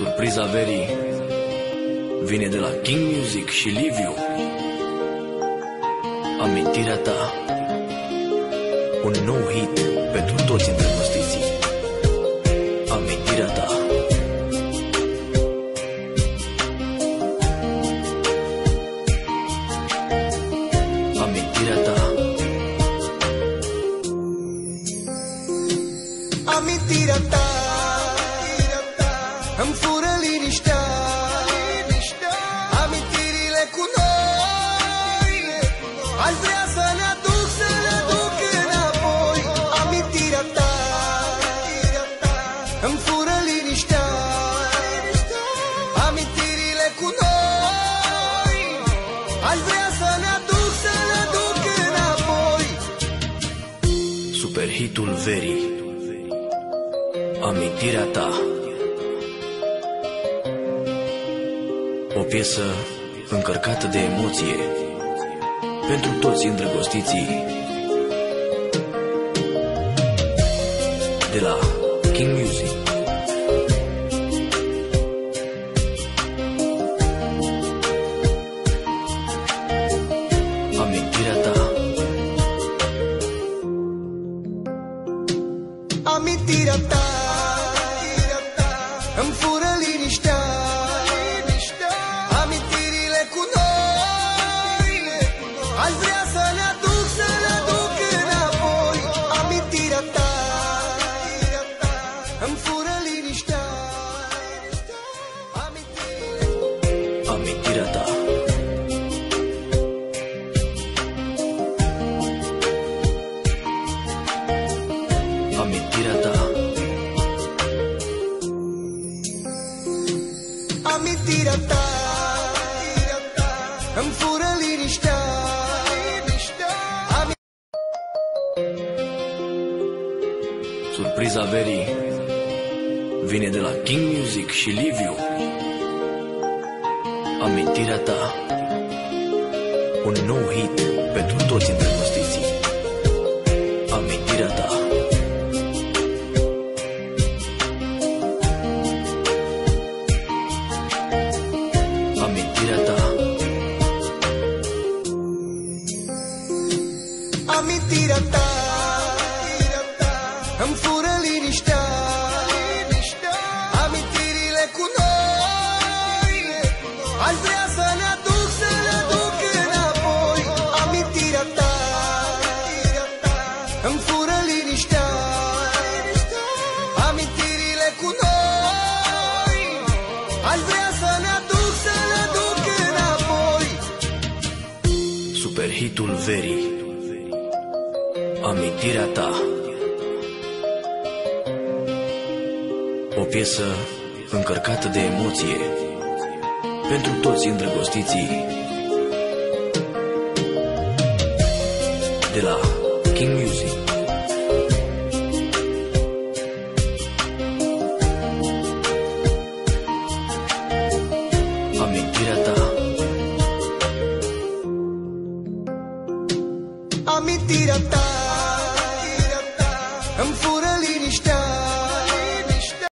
Surpriza verii vine de la King Music și Liviu. Amintirea ta, un nou hit pentru toți îndrăgostiții. Amintirea ta. Amintirea ta. Amintirea ta îmi fură liniștea. Amintirile cu noi aș vrea să ne aduc înapoi. Amintirea ta îmi fură liniștea. Amintirile cu noi aș vrea să ne aduc înapoi. Super hitul verii. Amintirea ta. O piesă încărcată de emoție pentru toți îndrăgostiții. De la King Music. Amintirea ta. Amintirea ta îmi fură liniștea. Amintirile cu noi aș vrea să ne aduc înapoi. Amintirea ta îmi fură liniștea. Amintirea ta. Amintirea ta. Amintirea ta îmi fură liniștea. Surpriza verii vine de la King Music și Liviu. Amintirea ta, un nou hit pentru toți îndrăgostiții. Amintirea ta. Amintirea ta. Amintirea ta îmi fură liniștea. Amintirile cu noi aș vrea să ne aduc înapoi. Amintirea ta îmi fură liniștea. Amintirile cu noi aș vrea să ne aduc înapoi. Super hitul verii. Amintirea ta. O piesă încărcată de emoție pentru toți îndrăgostiții. De la King Music. Amintirea ta.